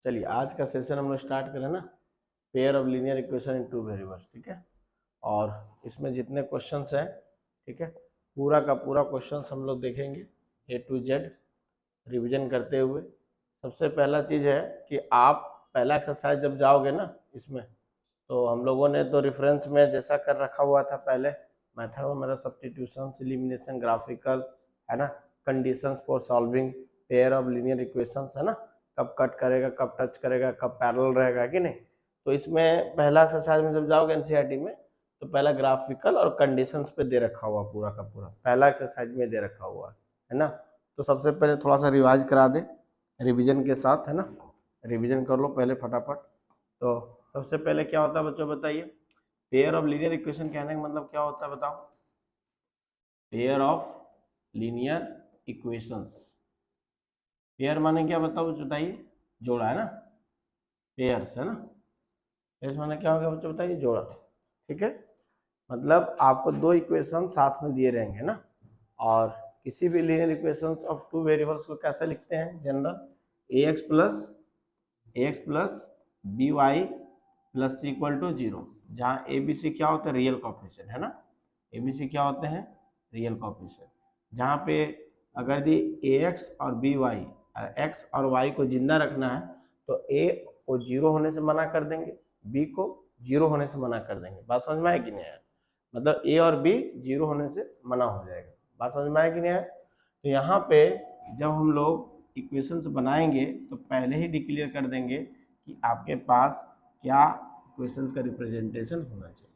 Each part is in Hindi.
चलिए आज का सेशन हम लोग स्टार्ट करें ना, pair of linear equation in two variables. ठीक है, और इसमें जितने क्वेश्चंस हैं, ठीक है, पूरा का पूरा क्वेश्चंस हम लोग देखेंगे ए टू जेड रिवीजन करते हुए। सबसे पहला चीज़ है कि आप पहला एक्सरसाइज जब जाओगे ना इसमें, तो हम लोगों ने तो रेफरेंस में जैसा कर रखा हुआ था पहले मेथड में, मतलब सब्स्टिट्यूशन, एलिमिनेशन, ग्राफिकल, है ना, conditions for solving pair of linear equations, है ना, कब कट करेगा, कब टच करेगा, कब पैरेलल रहेगा कि नहीं। तो इसमें पहला एक्सरसाइज में जब जाओगे एनसीईआरटी में, तो पहला ग्राफिकल और कंडीशंस पे दे रखा हुआ पूरा का पूरा, पहला एक्सरसाइज में दे रखा हुआ है ना। तो सबसे पहले थोड़ा सा रिवाइज करा दे रिवीजन के साथ, है ना, रिवीजन कर लो पहले फटाफट। तो सबसे पहले क्या होता है बच्चों बताइए, पेयर ऑफ लीनियर इक्वेशन कहने का मतलब क्या होता है बताओ। Pair of linear equations, pair माने क्या बताओ बताइए, जोड़ा, है ना, पेयर्स, है ना। पेयर्स माने क्या होगा बच्चों बताइए, जोड़ा। ठीक है, मतलब आपको दो इक्वेशन साथ में दिए रहेंगे ना, और किसी भी linear equations of two variables को कैसे लिखते हैं general, A X plus B Y plus C equal to zero, जहाँ ए बी सी क्या होता है, रियल कोएफिशिएंट, है ना। ए बी सी क्या होते हैं, रियल कोएफिशिएंट। जहाँ पे अगर दी ए एक्स और बी वाई, एक्स और वाई को जिंदा रखना है, तो ए को जीरो होने से मना कर देंगे, बी को जीरो होने से मना कर देंगे। बात समझ में आया कि नहीं आया, मतलब ए और बी जीरो होने से मना हो जाएगा। बात समझ में आया कि नहीं आया। तो यहाँ पे जब हम लोग इक्वेशंस बनाएंगे तो पहले ही डिक्लेयर कर देंगे कि आपके पास क्या इक्वेशंस का रिप्रेजेंटेशन होना चाहिए।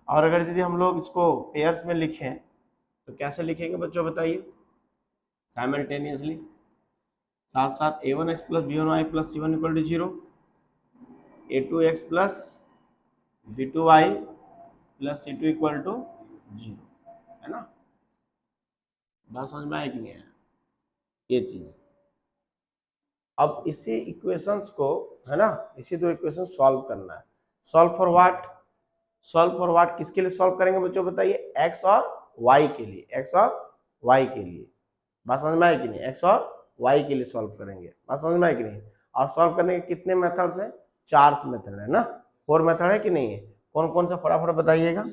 और अगर यदि हम लोग इसको पेयर्स में लिखें तो कैसे लिखेंगे बच्चों बताइए, साइमल्टेनियसली, साथ साथ A one X plus B one Y plus C one equal to zero, A two X plus B two Y plus C two equal to zero, है ना। बात समझ में आया कि नहीं आया, ये चीज। अब इसी इक्वेशंस को, है ना, इसी दो इक्वेशन सॉल्व करना है। Solve for what, solve for what किसके लिए सॉल्व करेंगे बच्चों बताइए, एक्स और वाई के लिए, एक्स और वाई के लिए। बात समझ में आई कि नहीं, एक्स और वाई के लिए सॉल्व करेंगे। बात समझ में आई कि नहीं। और सॉल्व करने के कितने मेथड्स हैं, चार मेथड है ना, फोर मेथड है कि नहीं है। कौन कौन सा फटाफट बताइएगा।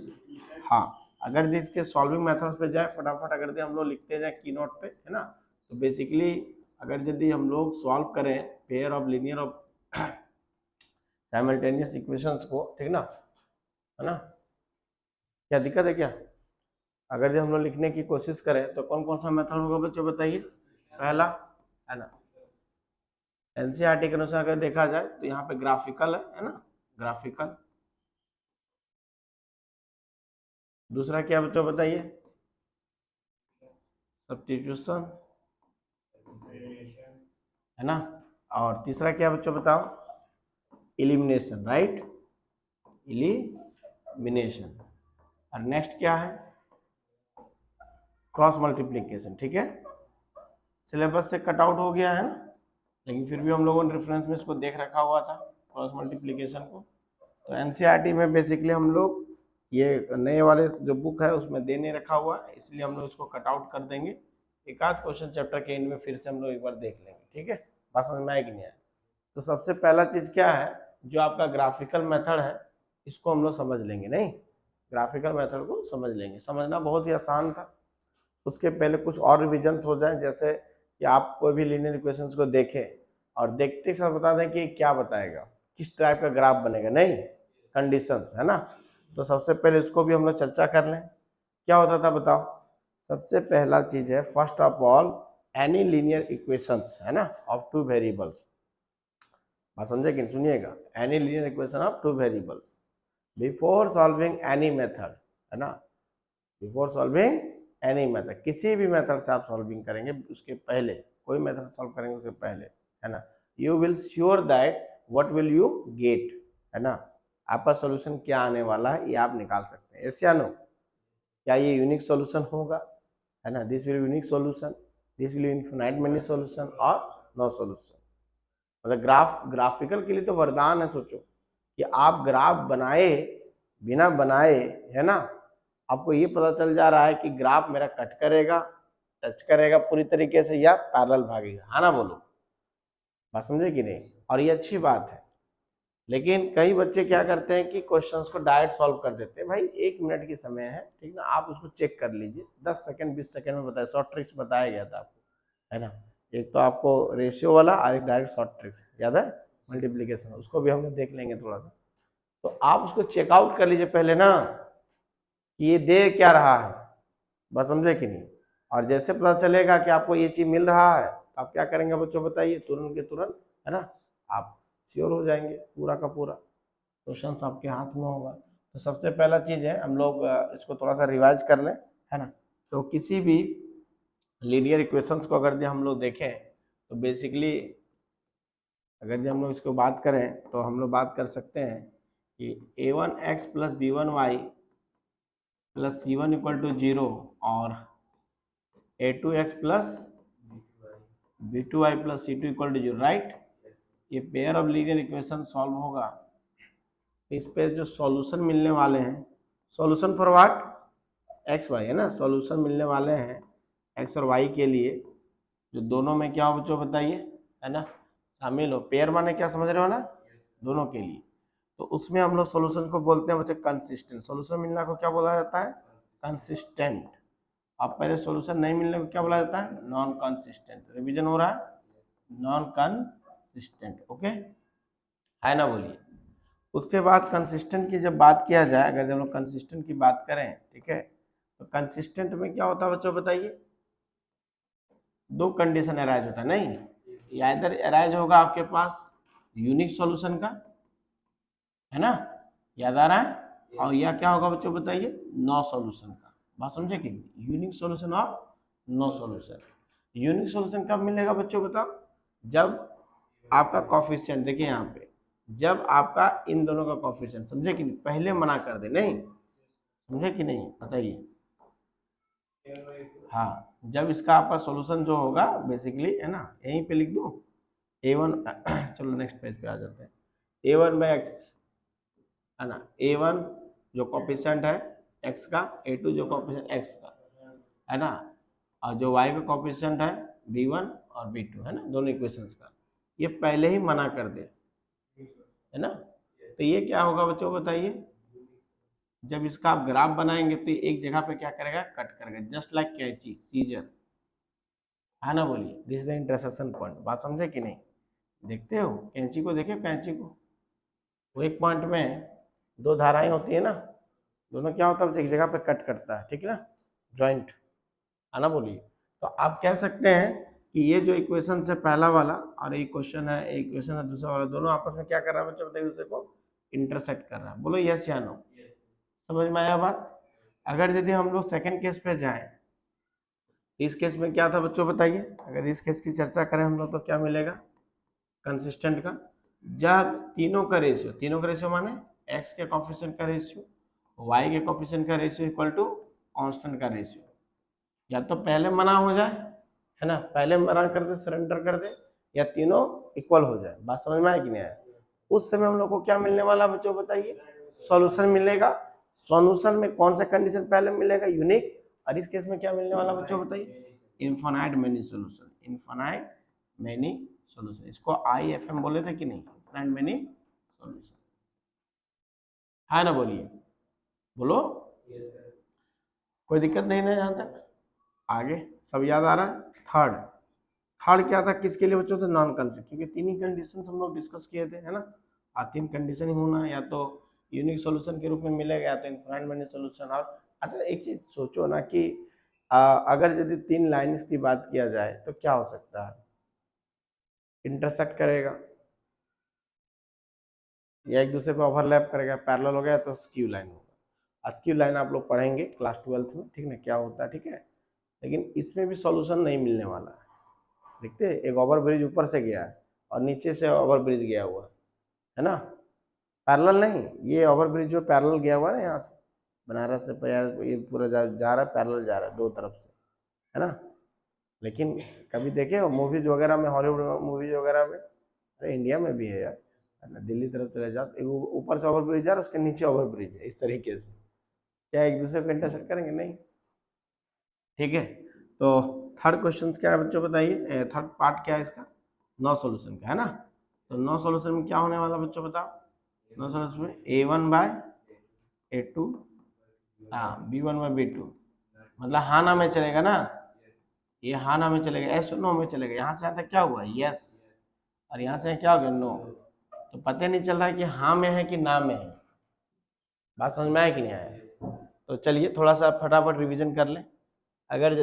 हाँ, अगर इसके सॉल्विंग मेथड्स पे जाए फटाफट, अगर हम लोग लिखते जाए की नोट पे, है ना, तो बेसिकली अगर यदि हम लोग सॉल्व करें pair of linear of simultaneous equations को, ठीक ना, है ना, क्या दिक्कत है क्या। अगर जब हम लोग लिखने की कोशिश करें तो कौन कौन सा मेथड होगा बच्चों बताइए। पहला, है ना, एनसीईआरटी के अनुसार अगर देखा जाए तो यहाँ पे ग्राफिकल है ना, ग्राफिकल। दूसरा क्या बच्चों बताइए, सब्स्टिट्यूशन, है ना। और तीसरा क्या बच्चों बताओ, एलिमिनेशन, राइट, एलिमिनेशन। और नेक्स्ट क्या है, क्रॉस मल्टीप्लीकेशन। ठीक है, सिलेबस से कट आउट हो गया है ना, लेकिन फिर भी हम लोगों ने रेफरेंस में इसको देख रखा हुआ था क्रॉस मल्टीप्लीकेशन को। तो एनसीईआरटी में बेसिकली हम लोग ये नए वाले जो बुक है उसमें दे नहीं रखा हुआ है, इसलिए हम लोग इसको कट आउट कर देंगे। एक आध क्वेश्चन चैप्टर के एंड में फिर से हम लोग एक बार देख लेंगे। ठीक है, बात समझ में आए कि नहीं आए। तो सबसे पहला चीज क्या है, जो आपका ग्राफिकल मेथड है इसको हम लोग समझ लेंगे। नहीं, ग्राफिकल मेथड को समझ लेंगे, समझना बहुत ही आसान था। उसके पहले कुछ और रिविजन हो जाए, जैसे कि आप कोई भी लीनियर इक्वेशंस को देखें और देखते साथ बता दें कि क्या बताएगा, किस टाइप का ग्राफ बनेगा, नहीं, कंडीशंस, है ना। तो सबसे पहले इसको भी हम लोग चर्चा कर लें, क्या होता था बताओ। सबसे पहला चीज है, first of all, any linear equations, है ना, ऑफ टू वेरिएबल्स। बात समझे कि सुनिएगा, any linear equation of two variables before solving any method, है ना, बिफोर सॉल्विंग एनी मेथड, किसी भी मेथड से आप सॉल्विंग करेंगे उसके पहले, कोई मेथड सॉल्व करेंगे उसके पहले, है ना, you will sure that what will you get, है ना, आपका सॉल्यूशन क्या आने वाला है ये आप निकाल सकते हैं, यस या नो। क्या ये यूनिक सॉल्यूशन होगा, है ना, this will unique solution, this will infinite many solution और नो सॉल्यूशन। मतलब ग्राफिकल के लिए तो वरदान है। सोचो कि आप ग्राफ बनाए बिना बनाए, है ना, आपको ये पता चल जा रहा है कि ग्राफ मेरा कट करेगा, टच करेगा पूरी तरीके से, या पैरेलल भागेगा, है ना, बोलो। बात समझे कि नहीं, और ये अच्छी बात है। लेकिन कई बच्चे क्या करते हैं कि क्वेश्चंस को डायरेक्ट सॉल्व कर देते हैं। भाई 1 मिनट की समय है, ठीक ना, आप उसको चेक कर लीजिए, 10 सेकंड 20 सेकंड में बताया, शॉर्ट ट्रिक्स बताया गया था आपको, है ना। एक तो आपको रेशियो वाला और एक डायरेक्ट शॉर्ट ट्रिक्स याद है, मल्टीप्लीकेशन, उसको भी हम लोग देख लेंगे थोड़ा सा। तो आप उसको चेकआउट कर लीजिए पहले ना कि ये दे क्या रहा है, बस समझे कि नहीं। और जैसे पता चलेगा कि आपको ये चीज मिल रहा है, आप क्या करेंगे बच्चों बताइए, तुरंत के तुरंत, है ना, आप श्योर हो जाएंगे पूरा का पूरा, क्वेश्चन आपके हाथ में होगा। तो सबसे पहला चीज है, हम लोग इसको थोड़ा सा रिवाइज कर लें, है ना। तो किसी भी लीनियर इक्वेशंस को अगर हम लोग देखें तो बेसिकली अगर हम लोग इसको बात करें तो हम लोग बात कर सकते हैं कि a1x plus b1y plus c1 equal to 0 और a2x plus b2y plus c2 equal to 0, right. ये pair of linear equation solve होगा, इस पे जो सॉल्यूशन मिलने वाले हैं, solution for what, X Y, है ना, सॉल्यूशन मिलने वाले हैं एक्स और वाई के लिए, जो दोनों में क्या हो बच्चों बताइए, है ना, शामिल हो। पेयर माने क्या समझ रहे हो ना, दोनों के लिए। तो उसमें हम लोग सॉल्यूशन को बोलते हैं बच्चे कंसिस्टेंट, सॉल्यूशन मिलना को क्या बोला जाता है, कंसिस्टेंट। अब पहले सॉल्यूशन नहीं मिलने को क्या बोला जाता है, नॉन कंसिस्टेंट। रिवीजन हो रहा है, नॉन कंसिस्टेंट, ओके, है ना, बोलिए। उसके बाद कंसिस्टेंट की जब बात किया जाए, अगर हम लोग कंसिस्टेंट की बात करें, ठीक है, तो कंसिस्टेंट में क्या होता है बच्चों बताइए, दो कंडीशन अराइज होता है, नहीं, या इधर अराइज होगा आपके पास यूनिक सॉल्यूशन का, है ना, याद आ रहा है, और या क्या होगा बच्चों बताइए, नो सॉल्यूशन का। बात समझे कि यूनिक सॉल्यूशन और नो सॉल्यूशन। यूनिक सॉल्यूशन कब मिलेगा बच्चों बताओ, जब आपका कॉफिशिएंट, देखिए यहाँ पे, जब आपका इन दोनों का कॉफिशिएंट, समझे कि नहीं, पहले मना कर दे, नहीं समझे कि नहीं, बताइए। हाँ, जब इसका आपका सॉल्यूशन जो होगा बेसिकली, है ना, यहीं पे लिख दूं a1 चलो नेक्स्ट पेज पे आ जाते हैं, a1/x, है ना, a1 जो कॉफिशिएंट है x का, a2 जो कॉफिशिएंट x का, है ना, और जो y का कॉफिशिएंट है b1 और b2, है ना, दोनों इक्वेशंस का, ये पहले ही मना कर दे, है ना। तो ये क्या होगा बच्चों बताइए, जब इसका आप ग्राफ बनाएंगे तो एक जगह पे क्या करेगा, कट करेगा, जस्ट लाइक कैंची, सीजर, है ना, बोलिए, this is the intersection point. बात समझे कि नहीं, देखते हो कैंची को, देखे कैंची को, वो एक पॉइंट में दो धाराएं होती है ना, दोनों क्या होता है एक जगह पे कट करता है, ठीक है ना, जॉइंट, है ना, बोलिए। तो आप कह सकते हैं कि ये जो इक्वेशन है पहला वाला और एक क्वेश्चन है, एक इक्वेशन है दूसरा वाला, दोनों आपस में क्या कर रहा है बच्चों बताइए, दूसरे को इंटरसेक्ट कर रहा है। बोलो यस या नो, समझ में आया बात। अगर यदि हम लोग सेकंड केस पे जाएं, इस केस में क्या था बच्चों बताइए, अगर इस केस की चर्चा करें हम लोग तो क्या मिलेगा, कंसिस्टेंट का, जब तीनों का रेशियो माने एक्स के कॉफिशिएंट का रेशियो, वाई के कॉफिशिएंट का रेशियो इक्वल टू कांस्टेंट का रेशियो, या तो पहले मना हो जाए, है ना, पहले मना कर दे, सरेंडर कर दे, या तीनों इक्वल हो जाए। बात समझ में आया कि नहीं आया। उस समय हम लोग को क्या मिलने वाला बच्चों बताइए, सॉल्यूशन मिलेगा। सॉल्यूशन में कौन सा कंडीशन पहले मिलेगा, यूनिक, और इस केस में क्या मिलने वाला बच्चों बताइए, infinite many solution, infinite many solution. इसको IFM बोले थे कि नहीं, इनफाइनाइट मेनी सॉल्यूशन, है ना, बोलिए, बोलो, कोई दिक्कत नहीं ना यहाँ तक, आगे सब याद आ रहा है। थर्ड, थर्ड क्या था किसके लिए बच्चों, तो नॉन कंसिस्टेंट, क्योंकि तीन ही कंडीशन हम लोग डिस्कस किए थे, है ना, तीन कंडीशन ही होना, या तो यूनिक सॉल्यूशन के रूप में मिलेगा, या तो इनफाइनाइट मेनी सॉल्यूशन। और अच्छा एक चीज सोचो ना कि अगर यदि तीन लाइन्स की बात किया जाए तो क्या हो सकता है, इंटरसेक्ट करेगा या एक दूसरे पे ओवरलैप करेगा, पैरेलल हो गया तो स्क्यू लाइन होगा। स्क्यू लाइन आप लोग पढ़ेंगे क्लास 12th में, ठीक ना, क्या होता है, ठीक है। लेकिन इसमें भी सॉल्यूशन नहीं मिलने वाला है, देखते हैं, एक ओवर ब्रिज ऊपर से गया है और नीचे से ओवर ब्रिज गया हुआ है ना, पैरेलल नहीं, ये ओवर ब्रिज जो पैरेलल गया हुआ है ना, यहाँ से बनारस से ये पूरा जा रहा है, पैरेलल जा रहा है दो तरफ से, है ना। लेकिन कभी देखे हो मूवीज वगैरह में, हॉलीवुड मूवीज वगैरह में, अरे इंडिया में भी है यार, है ना, दिल्ली तरफ चले जाओ, ऊपर से ओवर ब्रिज जा रहा है, उसके नीचे ओवर ब्रिज है, इस तरीके से, क्या एक दूसरे को इंटरसेक्ट करेंगे, नहीं, ठीक है। तो थर्ड क्वेश्चन क्या है बच्चों बताइए, थर्ड पार्ट क्या है इसका, नो सॉल्यूशन का, है ना। तो नो सॉल्यूशन में क्या होने वाला बच्चों बताओ, नो सॉल्यूशन में a1/a2 b1/b2, मतलब हाँ ना में चलेगा ना, ये हाँ ना में चलेगा, एस नो में चलेगा। यहाँ से यहाँ तक क्या हुआ यस, और यहाँ से क्या हो गया नो। तो पता नहीं चल रहा है कि हाँ में है कि ना में है। बात समझ में आया कि नहीं आया। तो चलिए थोड़ा सा फटाफट रिवीजन कर लें। अगर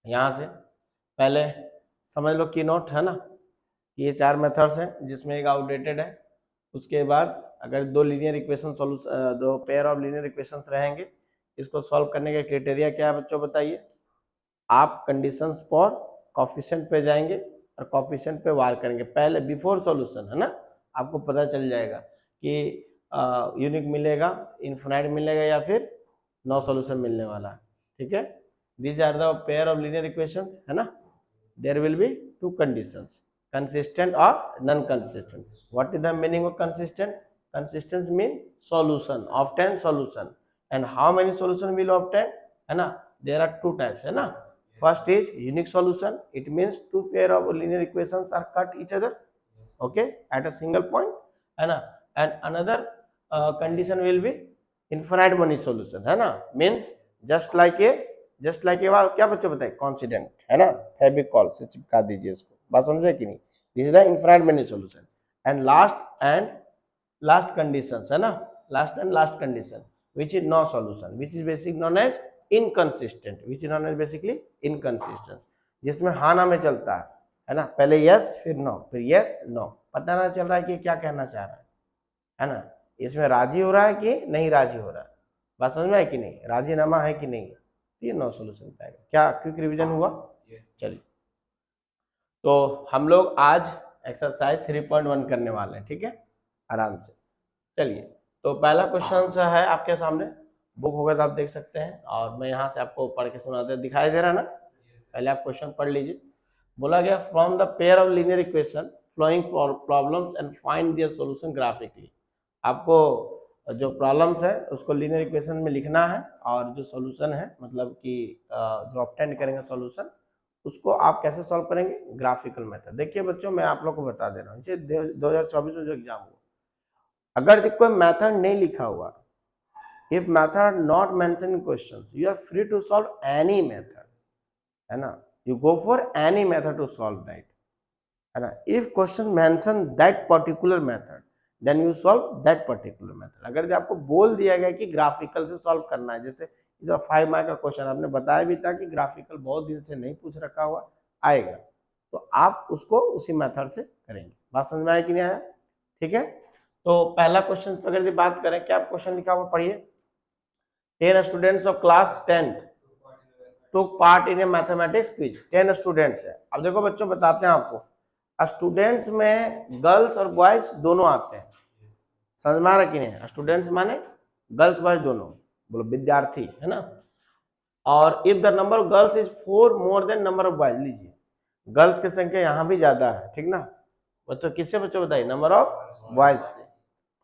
यहाँ से पहले समझ लो की नोट है ना, ये 4 मेथड्स हैं जिसमें एक आउटडेटेड है। उसके बाद अगर दो लीनियर इक्वेशन सॉल्यूशन, दो पेयर ऑफ लीनियर इक्वेशंस रहेंगे, इसको सॉल्व करने का क्राइटेरिया क्या है बच्चों बताइए। आप कंडीशंस फॉर कोफिशिएंट पे जाएंगे और कोफिशिएंट पे वार करेंगे पहले बिफोर सॉल्यूशन, है ना। आपको पता चल जाएगा कि यूनिक मिलेगा, इनफिनाइट मिलेगा या फिर नो सॉल्यूशन मिलने वाला है, ठीक है। These are the pair of linear equations, है ना। There will be two conditions, consistent or non-consistent. What is the meaning of consistent? Consistent means solution, obtain solution. And how many solution will obtain? है ना, there are two types, है ना। First is unique solution. It means two pair of linear equations are cut each other, okay, at a single point, है ना। And another condition will be infinite many solution, है ना। Means just like a क्या बच्चों बताए कॉन्सिडेंट, है ना, फेविकॉल से चिपका दीजिए इसको। बात समझे कि नहीं। This is the infinite many solution. And last conditions, है ना, last condition which is no solution, which is basic known as inconsistent, which is known as basically inconsistent, जिसमें हाँ ना में चलता है ना, पहले यस फिर नो फिर यस नो, पता ना चल रहा है कि क्या कहना चाह रहा है ना, इसमें राजी हो रहा है कि नहीं राजी हो रहा है। बात समझ में है कि नहीं, राजीनामा है कि नहीं, ये नो सॉल्यूशन पाएगा। क्या क्विक रिवीजन हुआ। चलिए तो हम लोग आज एक्सरसाइज 3.1 करने वाले हैं, ठीक है, आराम से। चलिए तो पहला क्वेश्चन है आपके सामने, बुक होगा तो आप देख सकते हैं, और मैं यहाँ से आपको पढ़ के सुनाते, दिखाई दे रहा है ना। पहले आप क्वेश्चन पढ़ लीजिए। बोला गया from the pair of linear equation flowing problems and find their solution graphically. आपको जो प्रॉब्लम्स है उसको लीनियर इक्वेशन में लिखना है, और जो सॉल्यूशन है मतलब कि जो ऑब्टेन करेंगे सॉल्यूशन, उसको आप कैसे सॉल्व करेंगे, ग्राफिकल मेथड। देखिए बच्चों मैं आप लोग को बता दे रहा हूँ, जैसे 2024 में जो एग्जाम हुआ, अगर कोई मेथड नहीं लिखा हुआ, if method not mention in questions, you are free to solve any method, है ना, you go for any method to solve that, है ना। If question mention that particular method then you solve that particular method. अगर आपको बोल दिया गया कि ग्राफिकल से सॉल्व करना है, जैसे इधर 5 मार्क का क्वेश्चन आपने बताया भी था कि ग्राफिकल बहुत दिन से नहीं पूछ रखा हुआ, आएगा, तो आप उसको उसी मेथड से करेंगे। बात समझ में आया कि नहीं आया, ठीक है। तो पहला क्वेश्चन पर अगर बात करें, क्या क्वेश्चन लिखा हुआ पढ़िए। 10 students of class 10th took part in a mathematics quiz। 10 students है। अब देखो बच्चों बताते हैं आपको, स्टूडेंट्स में गर्ल्स और बॉयज दोनों आते हैं, समझ में आ रहा कि नहीं। स्टूडेंट्स माने गर्ल्स बॉयज दोनों, बोलो विद्यार्थी, है ना। और if the number of girls is 4 more than number of boys, लीजिए गर्ल्स की संख्या यहाँ भी ज्यादा है, ठीक ना बच्चों, किससे बच्चों बताइए, नंबर ऑफ बॉयज से।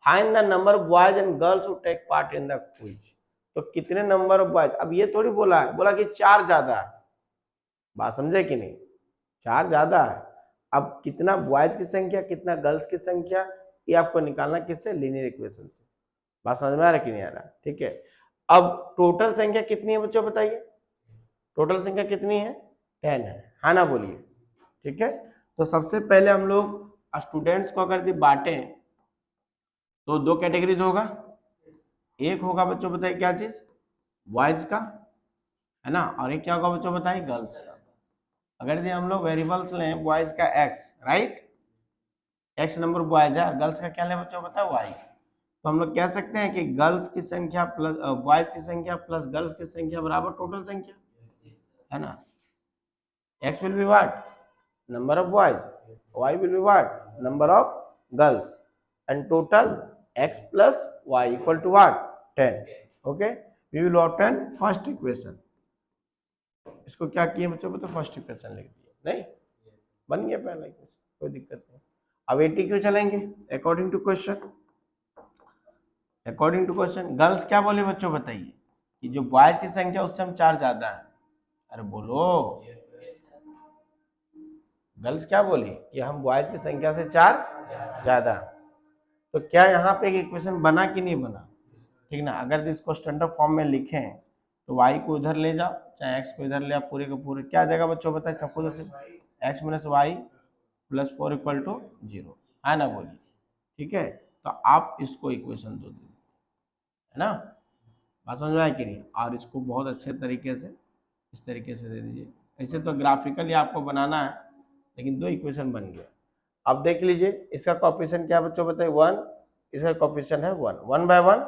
Find the number of boys and girls who take part in the quiz. तो कितने नंबर ऑफ बॉयज, अब ये थोड़ी बोला है, बोला कि 4 ज्यादा है। बात समझे कि नहीं, 4 ज्यादा है। अब कितना बॉयज की संख्या कितना गर्ल्स की संख्या, ये आपको निकालना किससे, लीनियर इक्वेशन से। बात समझ में आ रहा कि नहीं आ रहा, ठीक है। अब टोटल संख्या कितनी है बच्चों बताइए, टोटल संख्या कितनी है, 10 है, हाँ ना बोलिए, ठीक है। तो सबसे पहले हम लोग स्टूडेंट्स को अगर बांटे तो 2 कैटेगरीज होगा, एक होगा बच्चों बताइए क्या चीज, बॉयज का, है ना, और एक क्या होगा बच्चों बताइए, गर्ल्स का। अगर यदि हम लोग वेरिएबल्स लें बॉयज का x, right, x number boys है, गर्ल्स का क्या लें बच्चों बताओ y, तो हम लोग कह सकते हैं कि गर्ल्स की संख्या प्लस बॉयज की संख्या प्लस गर्ल्स की संख्या बराबर टोटल संख्या, है ना। x will be what, number of boys, y will be what, number of girls, and total x plus y equal to what, 10, okay। we will obtain first equation। इसको क्या किए बच्चों तो फर्स्ट इक्वेशन लिख दिए, नहीं बन गया पहला इक्वेशन, कोई दिक्कत नहीं। अब 80 क्यों चलेंगे, according to question, according to question girls क्या बोले बच्चों बताइए, कि जो बॉयज की संख्या उससे हम 4 ज्यादा है, अरे बोलो गर्ल्स क्या बोली कि हम बॉयज की संख्या से 4 ज्यादा। तो क्या यहाँ पे एक इक्वेशन बना कि नहीं बना, ठीक ना। अगर इसको स्टैंडर्ड फॉर्म में लिखें तो y को इधर ले जाओ, चाहे x को इधर ले आओ, पूरे के पूरे क्या आ जाएगा बच्चों बताए, suppose x minus Y plus 4 equal to 0, है ना बोलिए। ठीक है, तो आप इसको इक्वेशन दो दीजिए, है ना, बात समझ में आया कि नहीं। और इसको बहुत अच्छे तरीके से इस तरीके से दे दीजिए। ऐसे तो ग्राफिकली आपको बनाना है, लेकिन 2 इक्वेशन बन गया। अब देख लीजिए इसका कोएफिशिएंट क्या बच्चों बताइए 1, इसका कोएफिशिएंट है 1, 1 बाय 1,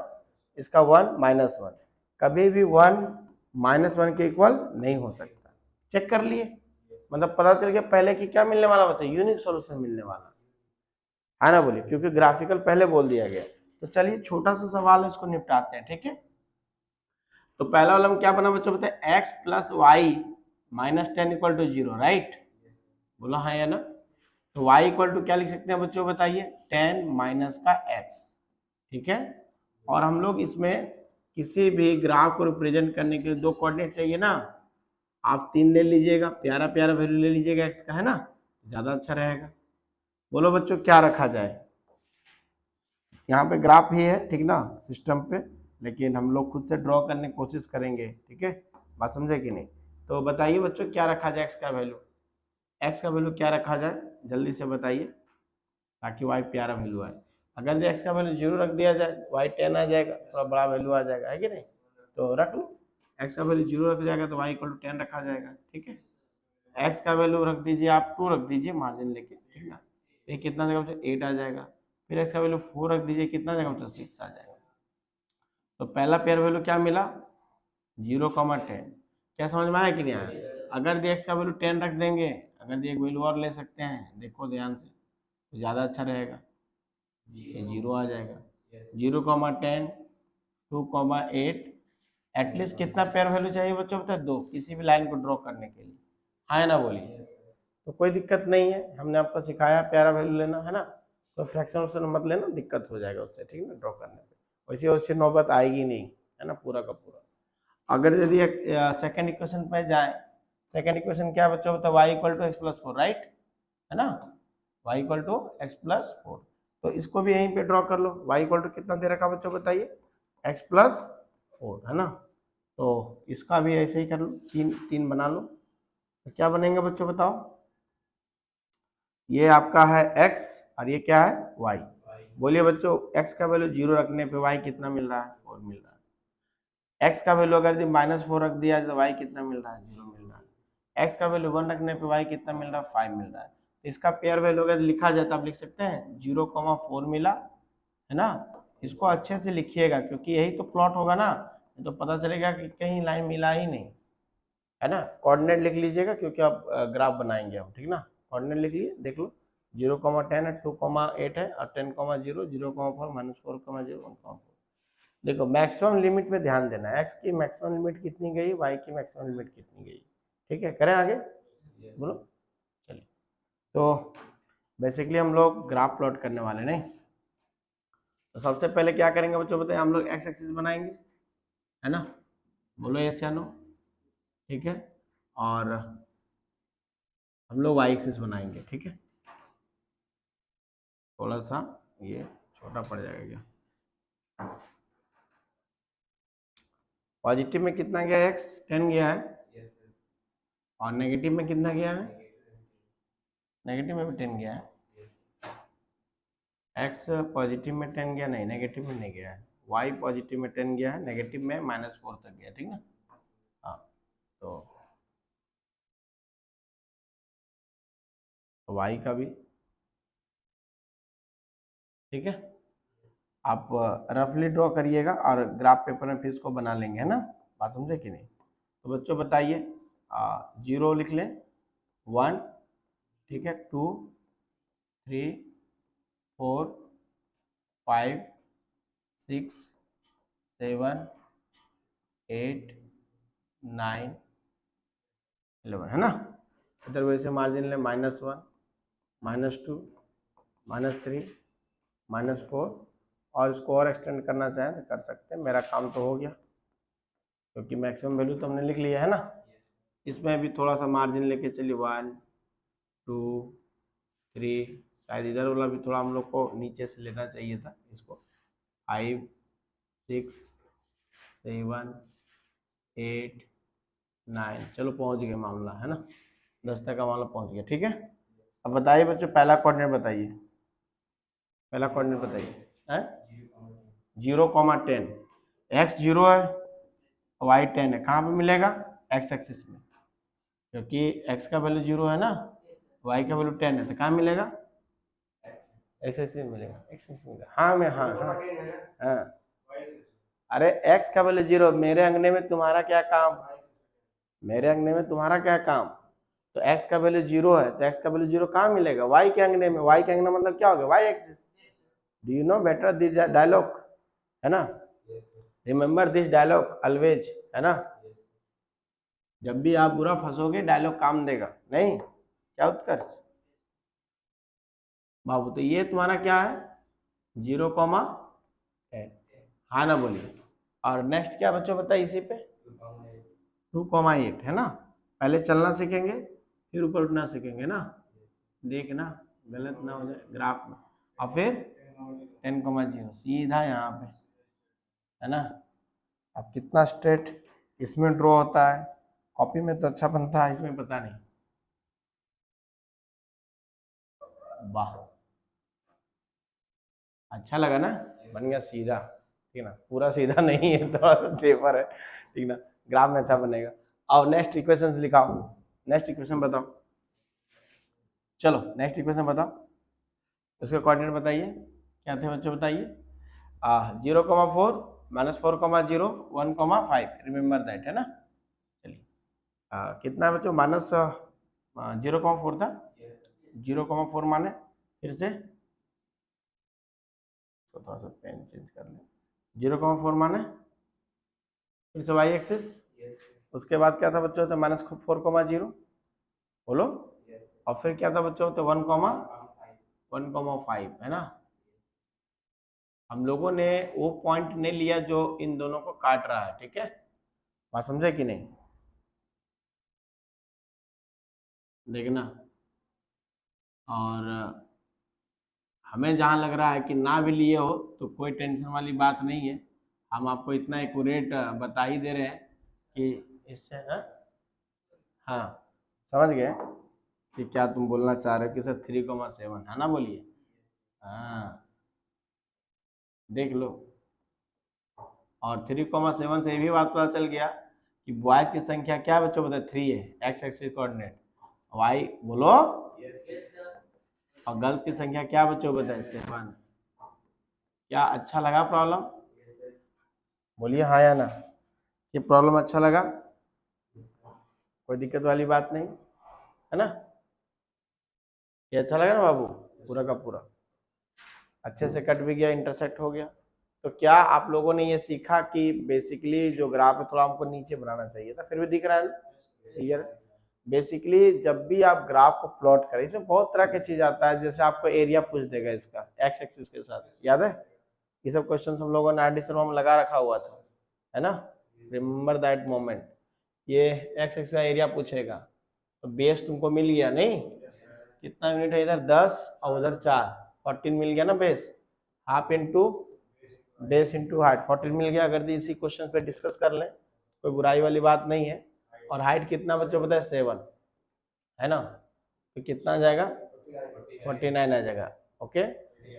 इसका 1 माइनस 1, कभी भी 1 माइनस 1 के इक्वल नहीं हो सकता। चेक कर लिए, मतलब पता चल गया पहले कि क्या मिलने वाला बताइए, यूनिक सॉल्यूशन मिलने वाला है ना बोलिए, क्योंकि ग्राफिकल पहले बोल दिया गया। तो चलिए छोटा सा सवाल है, इसको निपटाते हैं, ठीक है। तो पहला वाला में क्या बना बच्चों बताए, x plus Y minus 10 equal to 0, right, बोला हाँ या ना। तो y इक्वल टू क्या लिख सकते हैं बच्चों बताइए, 10 माइनस का x, ठीक है। और हम लोग इसमें किसी भी ग्राफ को रिप्रेजेंट करने के लिए 2 कोऑर्डिनेट चाहिए ना, आप 3 ले लीजिएगा, प्यारा प्यारा वैल्यू ले लीजिएगा x का, है ना, ज्यादा अच्छा रहेगा। बोलो बच्चों क्या रखा जाए, यहाँ पे ग्राफ ही है, ठीक ना, सिस्टम पे, लेकिन हम लोग खुद से ड्रॉ करने की कोशिश करेंगे, ठीक है, बात समझे कि नहीं। तो बताइए बच्चों क्या रखा जाए, एक्स का वैल्यू, एक्स का वैल्यू क्या रखा जाए, जल्दी से बताइए, ताकि वाई प्यारा वैल्यू आए। अगर एक्स का वैल्यू 0 रख दिया जाए, वाई 10 आ जाएगा, थोड़ा बड़ा वैल्यू आ जाएगा, है कि नहीं। तो रख लो, एक्स का वैल्यू 0 रख जाएगा तो वाई इक्वल टू 10 रखा जाएगा, ठीक है। एक्स का वैल्यू रख दीजिए आप 2 रख दीजिए मार्जिन लेके, ठीक ना, ये कितना जगह बच्चों 8 आ जाएगा। फिर एक्स का वैल्यू 4 रख दीजिए, कितना जगह बच्चों 6 आ जाएगा। तो पहला पेयर वैल्यू क्या मिला, 0,10। क्या समझ में आया कि नहीं आया। अगर एक्स का वैल्यू 10 रख देंगे, अगर एक वैल्यू और ले सकते हैं, देखो ध्यान से, तो ज़्यादा अच्छा रहेगा, ये 0 आ जाएगा। 0,10, 2,8, एटलीस्ट कितना पेयर वैल्यू चाहिए बच्चों बताए, 2, किसी भी लाइन को ड्रॉ करने के लिए, हाँ ना बोलिए। तो कोई दिक्कत नहीं है, हमने आपको सिखाया प्यारा वैल्यू लेना, है ना, तो फ्रैक्शन उक्शन मत लेना, दिक्कत हो जाएगा उससे, ठीक है ना, ड्रॉ करने पे वैसे वैसे नौबत आएगी नहीं, है ना, पूरा का पूरा। अगर यदि सेकंड इक्वेशन पे जाए, सेकंड इक्वेशन क्या बच्चों बताओ, y equal to X plus 4, right, है ना, y equal to X plus 4। तो इसको भी यहीं पे ड्रॉ कर लो, y इक्वल टू कितना दे रखा बच्चों बताइए, x प्लस 4, है ना। तो इसका भी ऐसे ही कर लो, तीन तीन बना लो, तो क्या बनेंगे बच्चों बताओ, ये आपका है x और ये क्या है y। बोलिए बच्चों x का वैल्यू 0 रखने पे y कितना मिल रहा है, 4 मिल रहा है। x का वैल्यू अगर -4 रख दिया तो y कितना मिल रहा है, 0 मिल रहा है। x का वैल्यू 1 रखने पे y कितना मिल रहा है, 5 मिल रहा है। तो इसका पेयर वैल्यू अगर लिखा जाए तो आप लिख सकते हैं 0,4 मिला, है ना। इसको अच्छे से लिखिएगा, क्योंकि यही तो प्लॉट होगा ना, तो पता चलेगा कि कहीं लाइन मिला ही नहीं, है ना। कोऑर्डिनेट लिख लीजिएगा, क्योंकि आप ग्राफ बनाएंगे हम, ठीक ना। कोऑर्डिनेट लिख लिए, देख लो 0,10 है, 2,8 है, और 10,0, 0,4 -4,0, 1,4। देखो मैक्सिमम लिमिट में ध्यान देना है, एक्स की मैक्सिमम लिमिट कितनी गई, वाई की मैक्सिमम लिमिट कितनी गई, ठीक है। करें आगे, बोलो, चलिए। तो बेसिकली हम लोग ग्राफ प्लॉट करने वाले नहीं। तो सबसे पहले क्या करेंगे बच्चों बताइए, हम लोग एक्स एक्सिस बनाएंगे, है ना, बोलो यस या नो, ठीक है। और हम लोग वाई एक्सिस बनाएंगे, ठीक है। थोड़ा सा ये छोटा पड़ जाएगा क्या, पॉजिटिव में कितना गया है, एक्स 10 गया है, और नेगेटिव में कितना गया है, नेगेटिव में भी 10 गया है। एक्स पॉजिटिव में 10 गया, नहीं नेगेटिव में नहीं गया है। वाई पॉजिटिव में 10 गया है, नेगेटिव में -4 तक गया, ठीक ना। हाँ, तो वाई का भी, ठीक है। आप रफली ड्रॉ करिएगा और ग्राफ पेपर में फिर इसको बना लेंगे, है ना, बात समझे कि नहीं। तो बच्चों बताइए, 0 लिख लें, 1, ठीक है, 2, 3, 4, 5, 6, 7, 8, 9, 11, है ना। इधर वैसे मार्जिन ले, -1, -2, -3, -4, और इसको और एक्सटेंड करना चाहें तो कर सकते हैं। मेरा काम तो हो गया, क्योंकि मैक्सिमम वैल्यू तो हमने लिख लिया है ना। इसमें भी थोड़ा सा मार्जिन लेके चलिए, 1, 2 3, शायद इधर वाला भी थोड़ा हम लोग को नीचे से लेना चाहिए था इसको, 5 6 7 8 9, चलो पहुंच गए मामला, है ना, 10 तक का मामला पहुंच गया। ठीक है, अब बताइए बच्चों, पहला कोऑर्डिनेट बताइए, पहला कोऑर्डिनेट बताइए, है 0,10, x 0 है, y 10 है, कहाँ पे मिलेगा, x एक्सिस में, क्योंकि x का वैल्यू 0 है ना, y का वैल्यू 10 है, तो कहाँ मिलेगा, x एक्सिस में मिलेगा, x एक्सिस में मिलेगा। हाँ मैं हाँ हाँ हाँ, अरे x का वैल्यू 0, मेरे अंगने में तुम्हारा क्या काम, मेरे अंगने में तुम्हारा क्या काम, तो x का वैल्यू 0 है, तो x का वैल्यू 0 कहाँ मिलेगा, y के अंगने में, y के अंगना मतलब क्या हो गया, y axis. Do you know better this dialogue, है ना, रिमेंबर दिस डायलॉग ऑलवेज, है ना, जब भी आप बुरा फंसोगे डायलॉग काम देगा, नहीं क्या उत्कर्ष बाबू, तो ये तुम्हारा क्या है 0,10, हाँ ना बोलिए, और नेक्स्ट क्या बच्चों बताइए इसी पे 2,8, है ना, पहले चलना सीखेंगे फिर ऊपर उठना सीखेंगे ना, देखना गलत ना हो जाए ग्राफ में, और फिर 10,0 सीधा यहाँ पे, है ना, अब कितना स्ट्रेट इसमें ड्रॉ होता है, कॉपी में तो अच्छा बनता है, इसमें पता नहीं, वाह अच्छा लगा ना, बन गया सीधा, ठीक ना, पूरा सीधा नहीं है तो पेपर है, ठीक ना, ग्राफ में अच्छा बनेगा। अब नेक्स्ट इक्वेशन लिखाओ, नेक्स्ट इक्वेशन बताओ, चलो नेक्स्ट इक्वेशन बताओ, उसके कोऑर्डिनेट बताइए क्या थे बच्चों बताइए, 0,4 -4,0 1,5, रिमेंबर दैट, है ना, चलिए कितना है बच्चों, माइनस 0,4 था, 0,4 माने फिर से, तो थोड़ा सा पेन चेंज कर लें, 0,4 माने फिर से वाई एक्सिस, उसके बाद क्या था बच्चों, तो -4,0 बोलो, और फिर क्या था बच्चों, तो 1,5, है ना, हम लोगों ने वो पॉइंट नहीं लिया जो इन दोनों को काट रहा है, ठीक है, बात समझे कि नहीं, देखना, और हमें जहां लग रहा है कि ना भी लिए हो तो कोई टेंशन वाली बात नहीं है, हम आपको इतना एक्यूरेट बता ही दे रहे हैं कि इससे, हाँ समझ गए कि क्या तुम बोलना चाह रहे हो कि सर 3,7, है ना, बोलिए, हाँ देख लो, और 3,7 से ये भी बात पता चल गया कि बॉयज की संख्या क्या बच्चों बताए 3 है, एक्स एक्सिस कोऑर्डिनेट, वाई बोलो, और गर्ल्स की संख्या क्या बच्चों बताए 7, क्या अच्छा लगा प्रॉब्लम, बोलिए हाँ या ना, ये प्रॉब्लम अच्छा लगा, कोई दिक्कत वाली बात नहीं, है ना, ये अच्छा लगा ना बाबू, पूरा का पूरा अच्छे से कट भी गया, इंटरसेक्ट हो गया, तो क्या आप लोगों ने ये सीखा कि बेसिकली जो ग्राफ है थोड़ा हमको नीचे बनाना चाहिए था, फिर भी दिख रहा है क्लियर, बेसिकली जब भी आप ग्राफ को प्लॉट करें, इसमें बहुत तरह की चीज आता है, जैसे आपको एरिया पूछ देगा इसका एक्स एक्सिस के साथ, याद है ये सब क्वेश्चन हम लोगों ने आरडी शर्मा में लगा रखा हुआ था, है ना, रिमेंबर दैट मोमेंट, ये एक्स एक्सिस का एरिया पूछेगा, तो बेस तुमको मिल गया नहीं, कितना यूनिट है इधर 10 और उधर 4, 14 मिल गया ना base, half into base into height 14 मिल गया, अगर इसी क्वेश्चन पे डिस्कस कर लें कोई बुराई वाली बात नहीं है, और हाइट कितना बच्चों बताए 7, है ना, तो कितना आ जाएगा 49 आ जाएगा, ओके,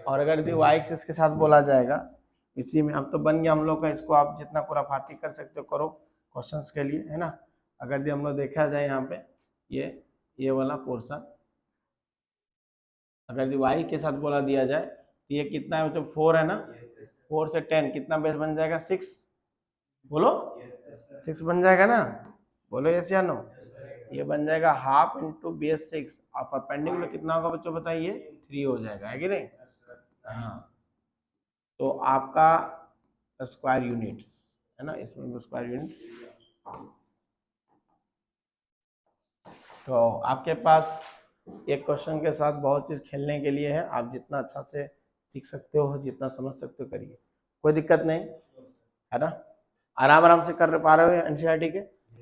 और अगर यदि वाई एक्सिस के साथ बोला जाएगा इसी में, अब तो बन गया हम लोग का, इसको आप जितना खुराफाती कर सकते हो करो क्वेश्चंस के लिए, है ना, अगर यदि हम लोग देखा जाए यहाँ पे ये वाला पोर्शन, अगर यदि वाई के साथ बोला दिया जाए तो ये कितना है मतलब 4 है ना, 4 से 10 कितना बेस बन जाएगा 6, बोलो 6 बन जाएगा ना, बोलो यस या नो, ये बन जाएगा हाफ इंटू बेस 6, और परपेंडिकुलर कितना होगा बच्चों बताइए 3 हो जाएगा, है कि नहीं, हाँ, तो आपका स्क्वायर यूनिट्स, है ना, इसमें स्क्वायर यूनिट्स, तो आपके पास एक क्वेश्चन के साथ बहुत चीज खेलने के लिए है, आप जितना अच्छा से सीख सकते हो, जितना समझ सकते हो करिए, कोई दिक्कत नहीं, है ना, आराम आराम से कर पा रहे हो एनसीईआरटी के,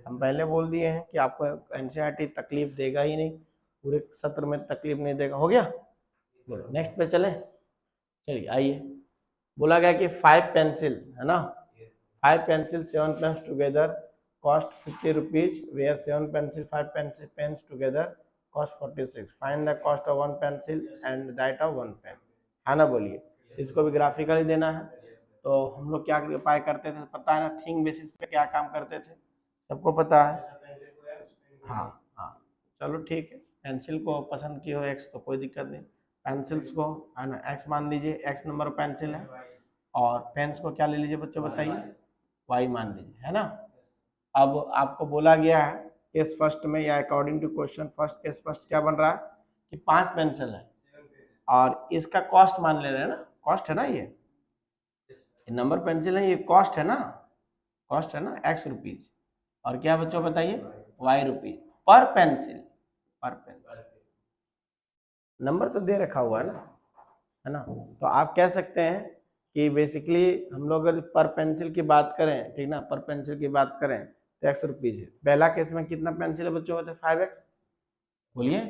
हम पहले बोल दिए हैं कि आपको एनसीईआरटी तकलीफ देगा ही नहीं, पूरे सत्र में तकलीफ नहीं देगा। हो गया, बोलो नेक्स्ट पे चले। चलिए आइए, बोला गया कि 5 पेंसिल है ना, 5 pencil 7 pens together cost 50 rupees, where 7 pencil 5 pencil pens together cost 46। Find the cost of 1 pencil and that of 1 pen, है ना। बोलिए, इसको भी ग्राफिकली देना है। तो हम लोग क्या उपाय करते थे, पता है ना, थिंग बेसिस पे क्या काम करते थे, सबको पता है। हाँ हाँ, चलो ठीक है, पेंसिल को पसंद की हो एक्स तो कोई दिक्कत नहीं, पेंसिल्स को है ना एक्स मान लीजिए, एक्स नंबर पेंसिल है, और पेन्स को क्या ले लीजिए बच्चों बताइए, वाई मान लीजिए, है ना। अब आपको बोला गया है केस फर्स्ट में, या according to question first case first क्या बन रहा है कि 5 पेंसिल है और इसका कॉस्ट मान ले रहे हैं ना, कॉस्ट है ना, ये नंबर पेंसिल है, ये कॉस्ट है ना, कॉस्ट है ना एक्स रुपीज, और क्या बच्चों बताइए वाई रुपीज पर पेंसिल, पर पेंसिल नंबर तो दे रखा हुआ है ना। तो आप कह सकते हैं कि बेसिकली हम लोग अगर पर पेंसिल की बात करें, ठीक ना, पर पेंसिल की बात करें तो एक्स रुपीज है। पहला केस में कितना पेंसिल है बच्चों बताए, 5x, बोलिए।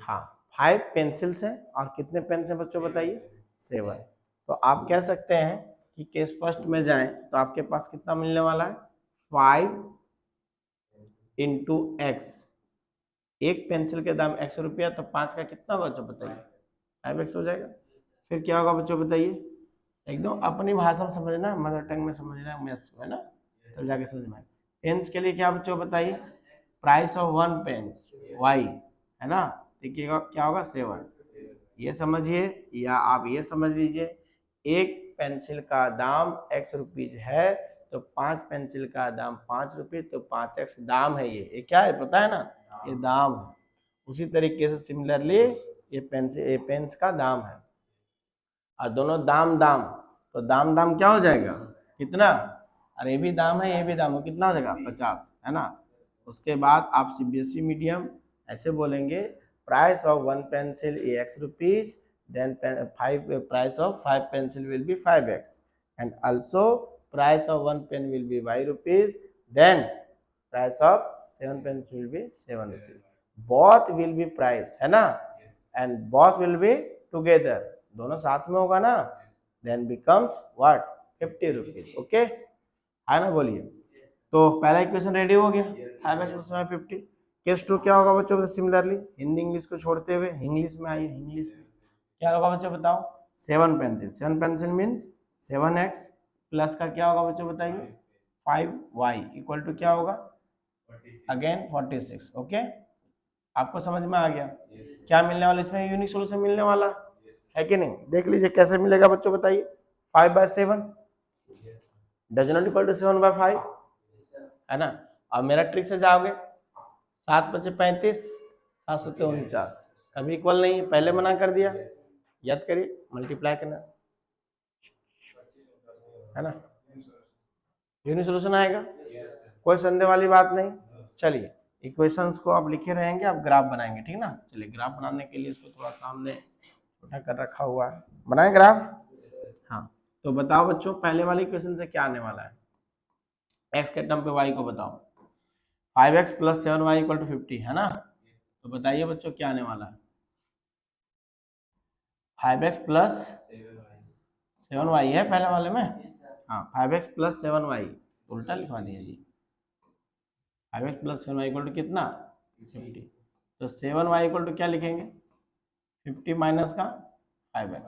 हाँ, 5 पेंसिल्स हैं और कितने पेन हैं बच्चों बताइए, 7। तो आप कह सकते हैं कि केस फर्स्ट में जाएं तो आपके पास कितना मिलने वाला है, 5 इंटू एक्स, एक पेंसिल के दाम एक्स रुपया, तो 5 का कितना होगा बच्चों बताइए, 5x हो जाएगा। फिर क्या होगा बच्चों बताइए, एकदम अपनी भाषा में समझना, मदर टंग में समझना, मैथ्स है ना, तो जाके समझ में। पेन्स के लिए क्या बच्चों बताइए, प्राइस ऑफ 1 पेन वाई, है ना, देखिएगा क्या होगा 7, ये समझिए, या आप ये समझ लीजिए एक पेंसिल का दाम एक्स रुपीज है तो 5 पेंसिल का दाम 5 रुपये, तो 5x दाम है, ये क्या है पता है ना, ये दाम है। उसी तरीके से सिमिलरली ये पेंसिल, ये पेन्स का दाम है, और दोनों दाम दाम, तो दाम दाम क्या हो जाएगा, कितना, अरे ये भी दाम है ये भी दाम है, कितना हो जाएगा 50, है ना। उसके बाद आप सीबीएसई मीडियम ऐसे बोलेंगे, price of 1 pencil x rupees, then 5 price of 5 pencil will be 5x, and also price of 1 pen will be y rupees, then price of 7 pencil will be 7 rupees, both will be price, है ना, and both will be together, दोनों साथ में होगा ना, then becomes what, 50 rupees, okay, है ना। बोलिए, तो पहला इक्वेशन रेडी हो गया, 5x + 50। केस 2 क्या होगा बच्चों, सिमिलरली हिंदी इंग्लिश को छोड़ते हुए इंग्लिश में आइए, इंग्लिश में क्या होगा बच्चों बताओ, 7 pencil, 7 pencil means 7x plus का क्या होगा बच्चों बताइए, 5y इक्वल टू क्या होगा, अगेन 46, ओके। आपको समझ में आ गया क्या मिलने वाला, इसमें यूनिक सोल्यूशन मिलने वाला है कि नहीं, देख लीजिए कैसे मिलेगा बच्चों बताइए, 5/7 डज नॉट इक्वल टू 7/5, है ना। अब मेरा ट्रिक से जाओगे, 7×5 = 35, 7×7 = 49, कभी इक्वल नहीं है, पहले मना कर दिया, याद करिए मल्टीप्लाई करना, है ना, यूनिक सोल्यूशन आएगा, कोई संदेह वाली बात नहीं। चलिए इक्वेशंस को आप लिखे रहेंगे, आप ग्राफ बनाएंगे, ठीक ना। चलिए ग्राफ बनाने के लिए इसको थोड़ा सामने छोटा कर रखा हुआ है, बनाए ग्राफ। हाँ, तो बताओ बच्चों पहले वाली इक्वेशन से क्या आने वाला है, एक्स के टर्म पे वाई को बताओ, 5x + 7y = 50, है ना। तो बताइए बच्चों क्या आने वाला है, 5x + 7y है पहले वाले में, हाँ 5x + 7y, उल्टा लिखवा दिया जी, 5x + 7y = कितना 50, तो 7y = क्या लिखेंगे, 50 माइनस का 5x,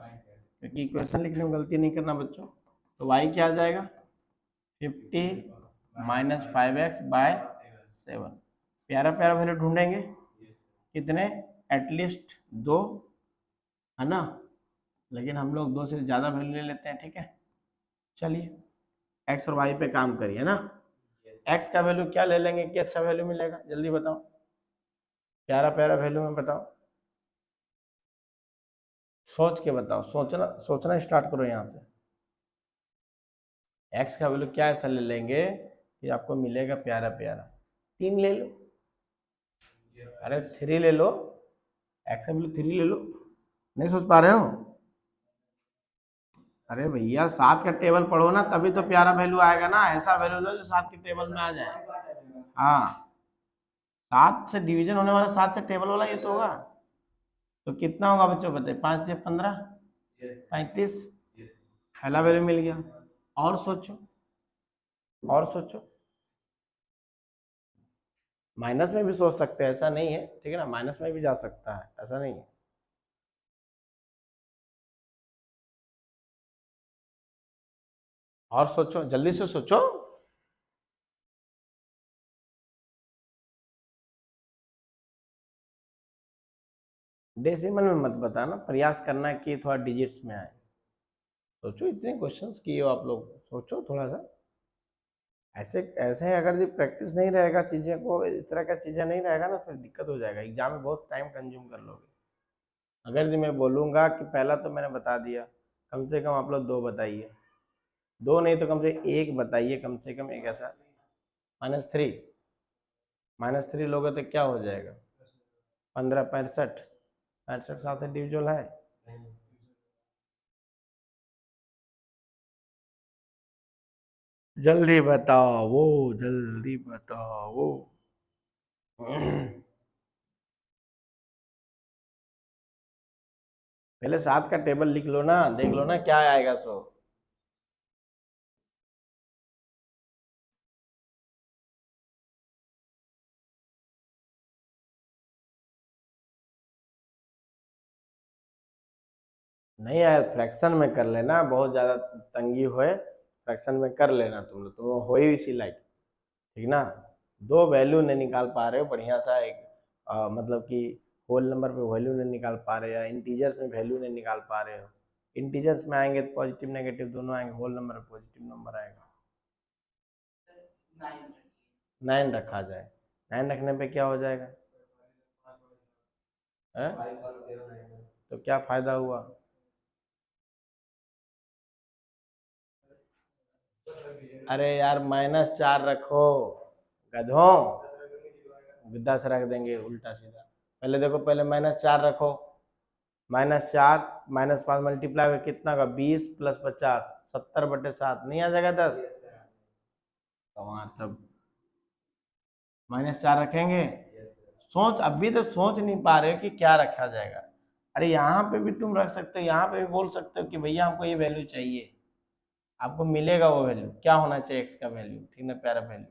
क्योंकि इक्वेशन लिखने में गलती नहीं करना बच्चों। तो y क्या आ जाएगा, 50 - 5x/7, प्यारा प्यारा वैल्यू ढूंढेंगे, कितने, एटलीस्ट 2, है ना, लेकिन हम लोग 2 से ज़्यादा वैल्यू ले लेते हैं, ठीक है। चलिए x और y पे काम करिए ना, x का वैल्यू क्या ले लेंगे कि अच्छा वैल्यू मिलेगा, जल्दी बताओ, प्यारा प्यारा वैल्यू में बताओ, सोच के बताओ, सोचना स्टार्ट करो यहाँ से, x का वैल्यू क्या ऐसा ले लेंगे कि आपको मिलेगा प्यारा प्यारा, 3 ले लो, अरे 3 ले लो, x का वैल्यू 3 ले लो, नहीं सोच पा रहे हो, अरे भैया 7 का टेबल पढ़ो ना, तभी तो प्यारा वैल्यू आएगा ना, ऐसा वैल्यू लो जो 7 के टेबल में आ जाए, हाँ 7 से डिवीजन होने वाला, 7 से टेबल वाला ये तो होगा। तो कितना होगा बच्चों बताइए, 5 से 15 35, पहला वैल्यू मिल गया। और सोचो, और सोचो, माइनस में भी सोच सकते हैं, ऐसा नहीं है, ठीक है ना, माइनस में भी जा सकता है, ऐसा नहीं है। और सोचो, जल्दी से सोचो। डेसिमल में मत बताना, प्रयास करना कि थोड़ा डिजिट्स में आए। सोचो, इतने क्वेश्चंस किए हो आप लोग, सोचो थोड़ा सा। ऐसे ऐसे अगर जो प्रैक्टिस नहीं रहेगा चीज़ें को, इस तरह का चीज़ें नहीं रहेगा ना, फिर दिक्कत हो जाएगा, एग्जाम में बहुत टाइम कंज्यूम कर लोगे। अगर जी मैं बोलूँगा कि पहला तो मैंने बता दिया, कम से कम आप लोग 2 बताइए, 2 नहीं तो कम से 1 बताइए, कम से कम एक ऐसा। -3, -3 लोगे तो क्या हो जाएगा, 15 65, 65 7 से डिविजल है। जल्दी बताओ, जल्दी बताओ। पहले 7 का टेबल लिख लो ना, देख लो ना क्या आएगा सो। नहीं आया फ्रैक्शन में कर लेना, बहुत ज़्यादा तंगी होए फ्रैक्शन में कर लेना, तुम लोग तो हो ही इसी लाइक, ठीक ना। 2 वैल्यू नहीं निकाल पा रहे हो बढ़िया सा, एक मतलब कि होल नंबर पे वैल्यू नहीं निकाल पा रहे, या इंटीजर्स में वैल्यू नहीं निकाल पा रहे हो। इंटीजर्स में आएंगे तो पॉजिटिव नेगेटिव दोनों आएंगे, होल नंबर में पॉजिटिव नंबर आएगा। 9 रखा जाए, 9 रखने पे क्या हो जाएगा है? तो क्या फायदा हुआ? अरे यार -4 रखो, गधों, 10 रख देंगे उल्टा सीधा। पहले देखो, पहले -4 रखो, -4 -5 मल्टीप्लाई में कितना का, 20 + 50 70/7 नहीं आ जाएगा 10? कमाल सब, -4 रखेंगे। सोच, अभी तो सोच नहीं पा रहे हो कि क्या रखा जाएगा। अरे यहाँ पे भी तुम रख सकते हो, यहाँ पे भी बोल सकते हो कि भैया हमको ये वैल्यू चाहिए, आपको मिलेगा वो वैल्यू, क्या होना चाहिए एक्स का वैल्यू, ठीक ना, प्यारा वैल्यू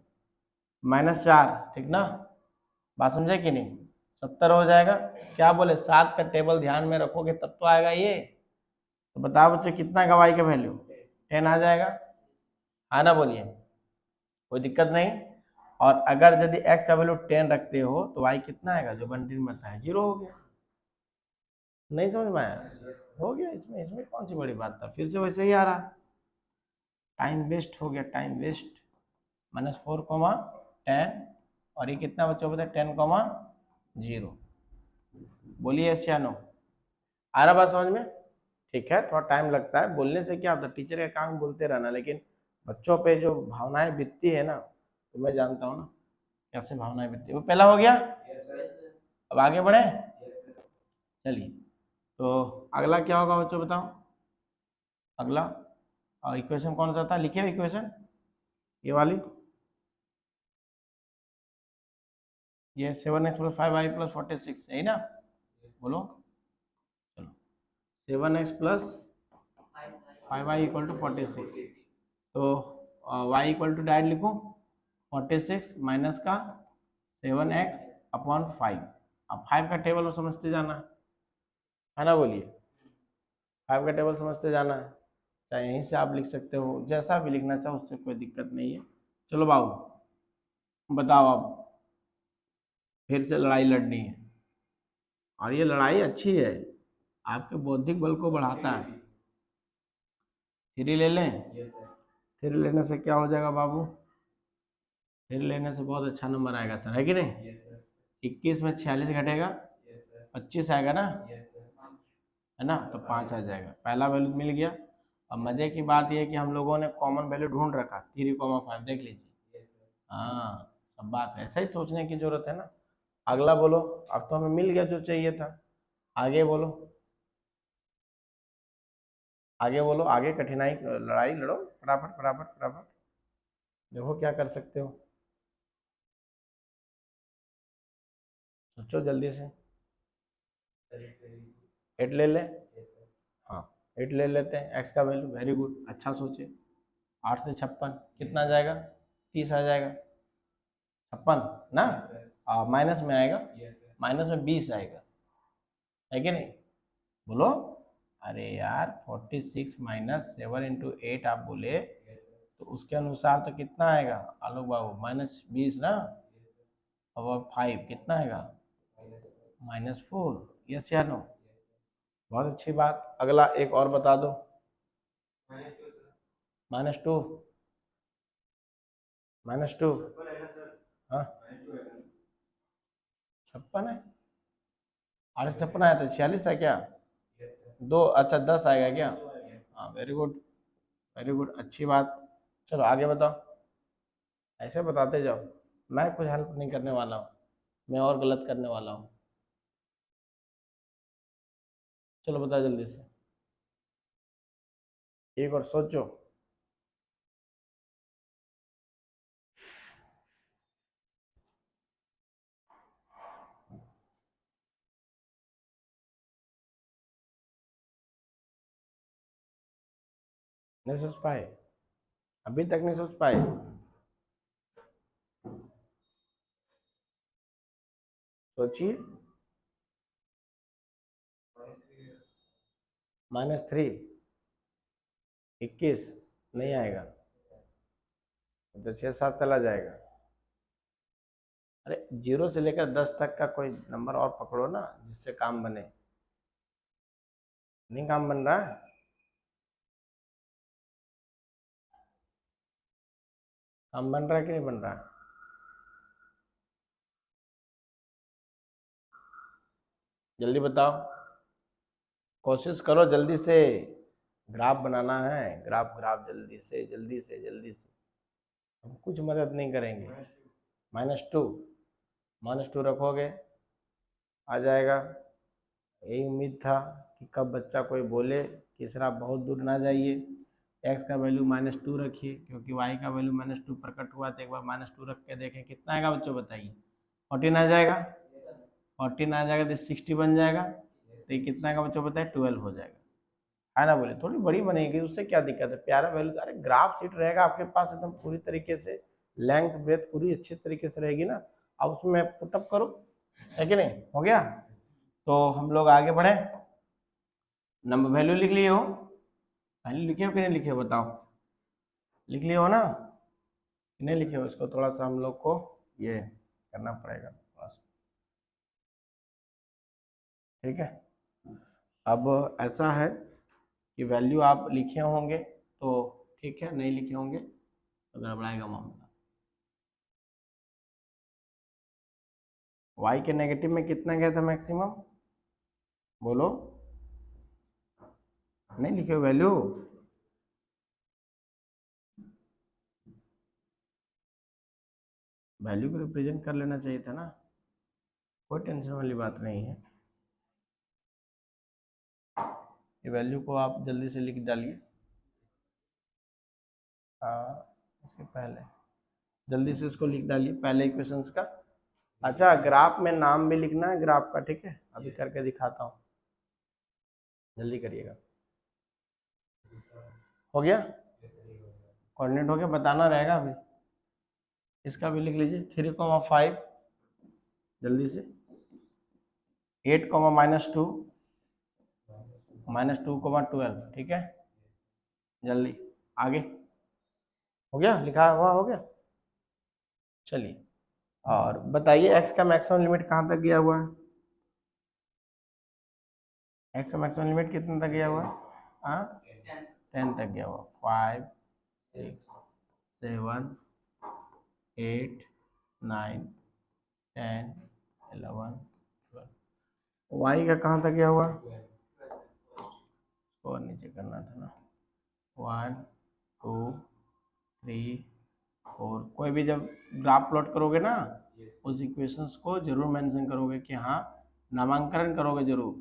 -4, ठीक ना, बात समझे कि नहीं, 70 हो जाएगा। क्या बोले, 7 का टेबल ध्यान में रखोगे तब तो आएगा ये। तो बताओ बच्चों, कितना का वाई का वैल्यू, 10 आ जाएगा, है ना, बोलिए, कोई दिक्कत नहीं। और अगर यदि x का वैल्यू 10 रखते हो तो y कितना आएगा, जो बंटी में बताया, 0 हो गया। नहीं समझ में आया? हो गया, इसमें इसमें कौन सी बड़ी बात था, फिर से वैसे ही आ रहा, टाइम वेस्ट हो गया, टाइम वेस्ट। -4, 10, और ये कितना बच्चों बताए, 10, 0। बोलिए यस या नो, आ रहा बात समझ में? ठीक है, थोड़ा टाइम लगता है, बोलने से क्या होता है, टीचर का काम बोलते रहना, लेकिन बच्चों पे जो भावनाएं बीतती है ना, तो मैं जानता हूँ ना कैसे भावनाएं बीतती है। वो पहला हो गया, अब आगे बढ़े, चलिए। तो अगला क्या होगा बच्चों बताओ, अगला इक्वेशन कौन सा था, लिखिए इक्वेशन, ये वाली, ये 7x + 5y + 46 है ना, बोलो, चलो, 7x + 5y = 46, तो y = डायरेक्ट लिखूं, 46 माइनस का 7x/5। अब 5 का टेबल समझते जाना है ना, बोलिए, 5 का टेबल समझते जाना है, चाहे यहीं से आप लिख सकते हो, जैसा भी लिखना चाहो, उससे कोई दिक्कत नहीं है। चलो बाबू बताओ, अब फिर से लड़ाई लड़नी है, और ये लड़ाई अच्छी है, आपके बौद्धिक बल को बढ़ाता है। 3 ले लें, 3 लेने से क्या हो जाएगा बाबू, 3 लेने से बहुत अच्छा नंबर आएगा सर, है कि नहीं? 21 में 46 घटेगा, 25 आएगा ना, है ना, तो 5 आ जाएगा, पहला वैल्यू मिल गया। अब मजे की बात यह है कि हम लोगों ने कॉमन वैल्यू ढूंढ रखा, 3,5 देख लीजिए। हाँ, सब बात ऐसा ही सोचने की जरूरत है ना। अगला बोलो, अब तो हमें मिल गया जो चाहिए था, आगे बोलो, आगे बोलो, आगे कठिनाई लड़ाई लड़ो, फटाफट फटाफट फटाफट, देखो क्या कर सकते हो। सोचो जल्दी से। 8 ले ले। हाँ 8 ले लेते हैं एक्स का वैल्यू, वेरी गुड, अच्छा सोचे। 8 से 56 कितना आ जाएगा, 30 आ जाएगा, 56 ना, माइनस में आएगा, माइनस में 20 आएगा, है कि नहीं, बोलो। अरे यार 46 माइनस 7 × 8 आप बोले, तो उसके अनुसार तो कितना आएगा आलोक बाबू, -20 ना, और 5 कितना आएगा, -4, यस या नो। बहुत अच्छी बात। अगला एक और बता दो। -2, -2, हाँ 56 है, 856 आया था, 46 था क्या, 2, अच्छा 10 आएगा क्या, हाँ वेरी गुड, वेरी गुड, अच्छी बात। चलो आगे बताओ, ऐसे बताते जाओ, मैं कुछ हेल्प नहीं करने वाला हूँ, मैं और गलत करने वाला हूँ। चलो बताओ जल्दी से, एक और सोचो। नहीं सोच पाए, अभी तक नहीं सोच पाए, सोचिए। -3, 21 नहीं आएगा, तो 6 7 चला जाएगा। अरे 0 से लेकर 10 तक का कोई नंबर और पकड़ो ना, जिससे काम बने। नहीं काम बन रहा है, काम बन रहा है कि नहीं बन रहा है, जल्दी बताओ, कोशिश करो जल्दी से, ग्राफ बनाना है, ग्राफ ग्राफ, जल्दी से जल्दी से जल्दी से, हम कुछ मदद नहीं करेंगे। -2, -2 रखोगे, आ जाएगा। यही उम्मीद था कि कब बच्चा कोई बोले कि सर आप बहुत दूर ना जाइए, एक्स का वैल्यू -2 रखिए, क्योंकि वाई का वैल्यू -2 प्रकट हुआ, तो एक बार -2 रख के देखें कितना आएगा बच्चों, बताइए। 14 आ जाएगा, 14 आ जाएगा तो 60 बन जाएगा, तो ये कितना का बच्चों बताए, 12 हो जाएगा, है ना। बोले थोड़ी बड़ी बनेगी, उससे क्या दिक्कत है, प्यारा वैल्यू, अरे ग्राफ शीट रहेगा आपके पास एकदम पूरी तरीके से, लेंथ ब्रेथ पूरी अच्छी तरीके से रहेगी ना, अब उसमें पुटअप करो, है कि नहीं, हो गया। तो हम लोग आगे बढ़े, नंबर वैल्यू लिख लिए हो, वैल्यू लिखे हो कि नहीं लिखे हो बताओ, लिख लिए हो ना, कि नहीं लिखे हो, इसको थोड़ा सा हम लोग को ये करना पड़ेगा, ठीक है। अब ऐसा है कि वैल्यू आप लिखे होंगे तो ठीक है, नहीं लिखे होंगे तो गड़बड़ाएगा मामला। y के नेगेटिव में कितना गया था मैक्सिमम, बोलो, नहीं लिखे वैल्यू, वैल्यू को रिप्रेजेंट कर लेना चाहिए था ना, कोई टेंशन वाली बात नहीं है। ये वैल्यू को आप जल्दी से लिख डालिए, इसके पहले जल्दी से इसको लिख डालिए, पहले इक्वेशंस का। अच्छा ग्राफ में नाम भी लिखना है ग्राफ का, ठीक है, अभी करके दिखाता हूँ, जल्दी करिएगा। हो गया, कोऑर्डिनेट हो गया, बताना रहेगा अभी, इसका भी लिख लीजिए, 3,5 जल्दी से, 8, -2, -2, 12, ठीक है, जल्दी आगे, हो गया, लिखा हुआ हो गया। चलिए और बताइए एक्स का मैक्सिमम लिमिट कहाँ तक गया हुआ है, एक्स का मैक्सिमम लिमिट कितने तक गया हुआ है, हाँ 10 तक गया हुआ, 5 6 7 8 9 10 11 12, वाई का कहाँ तक गया हुआ, और नीचे करना था ना, 1 2 3 4, कोई भी जब ग्राफ प्लॉट करोगे ना, उस इक्वेशंस को जरूर मेंशन करोगे कि हाँ, नामांकन करोगे जरूर,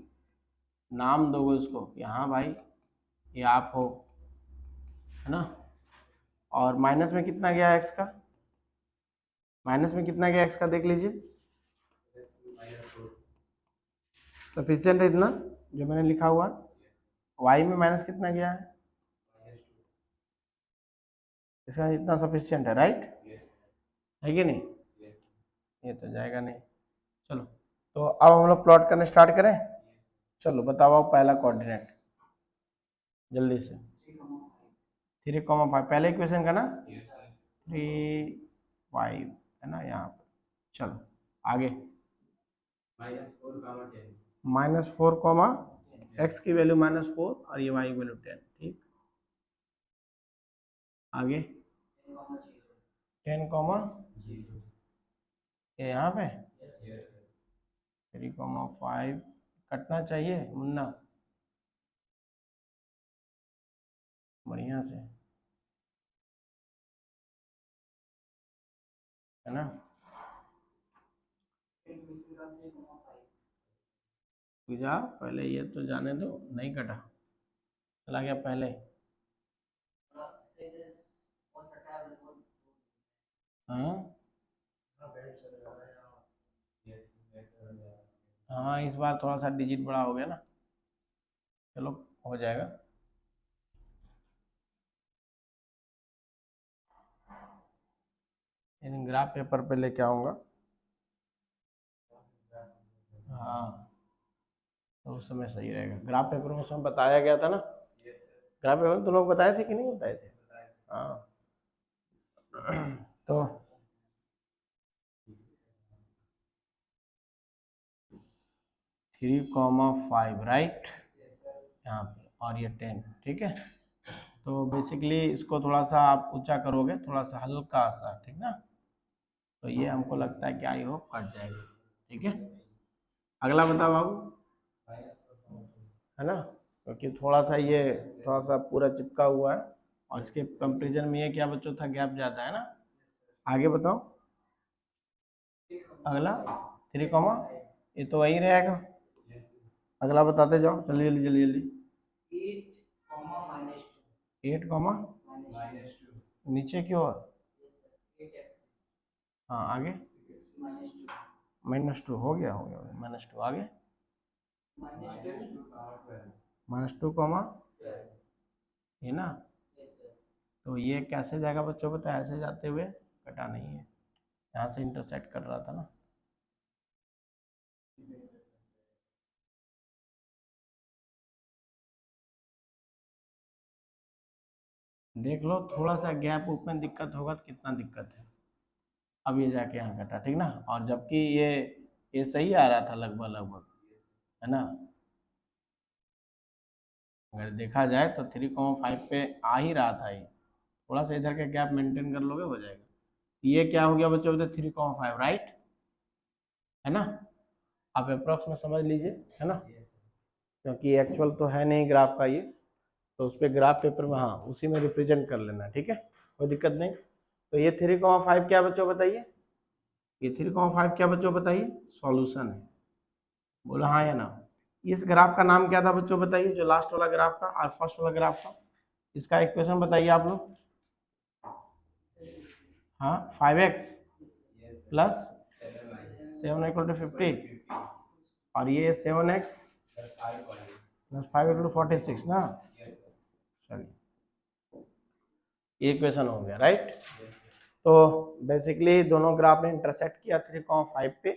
नाम दोगे उसको कि हाँ भाई ये आप हो, है ना। और माइनस में कितना गया एक्स का, माइनस में कितना गया एक्स का देख लीजिए, सफिशियंट है इतना जो मैंने लिखा हुआ? वाई में माइनस कितना गया है? इसका इतना सफिशियंट है, राइट? है कि नहीं? ये तो जाएगा नहीं। चलो, तो अब हम लोग प्लॉट करने स्टार्ट करें। चलो बताओ पहला कोऑर्डिनेट जल्दी से। 3,5 पहले इक्वेशन का ना, 3,5 है ना यहाँ पे। चलो आगे, -4, एक्स की वैल्यू -4 और ये वाई की वैल्यू 10, ठीक। आगे 10, ये यहाँ पे 3,5 कटना चाहिए मुन्ना, बढ़िया से, है ना? जा पहले ये तो जाने दो, नहीं कटा, चला गया पहले। हाँ हाँ, इस बार थोड़ा सा डिजिट बड़ा हो गया ना, चलो हो जाएगा। इन ग्राफ पेपर पे लेके आऊंगा, हाँ तो उस समय सही रहेगा। ग्राफ पेपर में उस समय बताया गया था ना, ग्राफ पेपर में तुम लोग बताए थे कि नहीं बताए थे? हाँ तो 3,5 राइट यहाँ पे, और ये 10, ठीक है। तो बेसिकली इसको थोड़ा सा आप ऊंचा करोगे, थोड़ा सा हल्का सा, ठीक ना, तो ये हमको लगता है कि आई होप कट जाएगा, ठीक है। अगला बताओ बाबू, है ना, क्योंकि थोड़ा सा ये थोड़ा सा पूरा चिपका हुआ है, और इसके कंपेरिजन में ये क्या बच्चों था, गैप ज़्यादा है ना। आगे बताओ अगला 3, ये तो वही रहेगा। अगला बताते जाओ, जल्दी जल्दी जल्दी जल्दी। 8, नीचे की ओर, हाँ आगे -2 हो गया -2, आगे -2, ये ना, तो ये कैसे जाएगा बच्चों पता है? ऐसे जाते हुए, कटा नहीं है, यहाँ से इंटरसेक्ट कर रहा था ना। देख लो थोड़ा सा गैप में दिक्कत होगा तो कितना दिक्कत है। अब ये जाके यहाँ कटा, ठीक ना, और जबकि ये सही आ रहा था लगभग लगभग, है ना। अगर देखा जाए तो 3,5 पे आ ही रहा था, ये थोड़ा सा इधर का गैप मेंटेन कर लोगे हो जाएगा। ये क्या हो गया बच्चों, 3,5 राइट, है ना। आप अप्रोक्स में समझ लीजिए, है ना, क्योंकि एक्चुअल तो है नहीं ग्राफ का ये, तो उस पर ग्राफ पेपर में हाँ उसी में रिप्रेजेंट कर लेना, ठीक है, कोई दिक्कत नहीं। तो ये 3,5 क्या बच्चों बताइए, ये 3,5 क्या बच्चों बताइए, सॉल्यूशन है, बोलो हाँ या ना। इस ग्राफ का नाम क्या था बच्चों बताइए, जो लास्ट वाला ग्राफ था और फर्स्ट वाला ग्राफ था, इसका इक्वेशन बताइए आप लोग। हाँ 5x प्लस 7 = 50, और ये 7x प्लस 5 = 46 ना, चलिए ये इक्वेशन हो गया, राइट। तो बेसिकली दोनों ग्राफ ने इंटरसेक्ट किया 3,5 पे,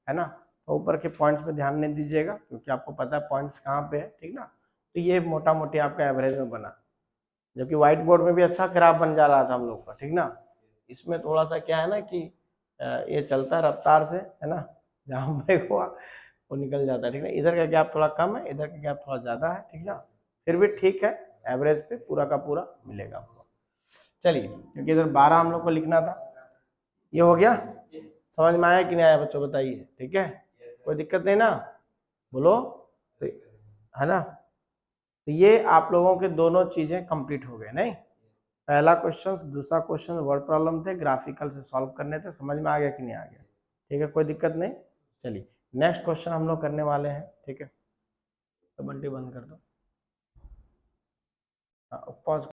है ना। तो ऊपर के पॉइंट्स पे ध्यान नहीं दीजिएगा, क्योंकि आपको पता है पॉइंट्स कहाँ पे है, ठीक ना। तो ये मोटा मोटी आपका एवरेज में बना, जबकि व्हाइट बोर्ड में भी अच्छा ग्राफ बन जा रहा था हम लोग का, ठीक ना। इसमें थोड़ा सा क्या है ना कि ये चलता है रफ्तार से, है ना, जहाँ ब्रेक हुआ वो निकल जाता है, ठीक ना। इधर का गैप थोड़ा कम है, इधर का गैप थोड़ा ज़्यादा है, ठीक ना, फिर भी ठीक है, एवरेज पे पूरा का पूरा मिलेगा आपको। चलिए, क्योंकि इधर 12 हम लोग को लिखना था, ये हो गया, समझ में आया कि नहीं आया बच्चों बताइए, ठीक है, कोई दिक्कत नहीं ना, बोलो तो, है ना। तो ये आप लोगों के दोनों चीजें कंप्लीट हो गए नहीं, पहला क्वेश्चन दूसरा क्वेश्चन वर्ड प्रॉब्लम थे, ग्राफिकल से सॉल्व करने थे, समझ में आ गया कि नहीं आ गया, ठीक है, कोई दिक्कत नहीं। चलिए नेक्स्ट क्वेश्चन हम लोग करने वाले हैं, ठीक है, तो बंटी बंद कर दो, पॉज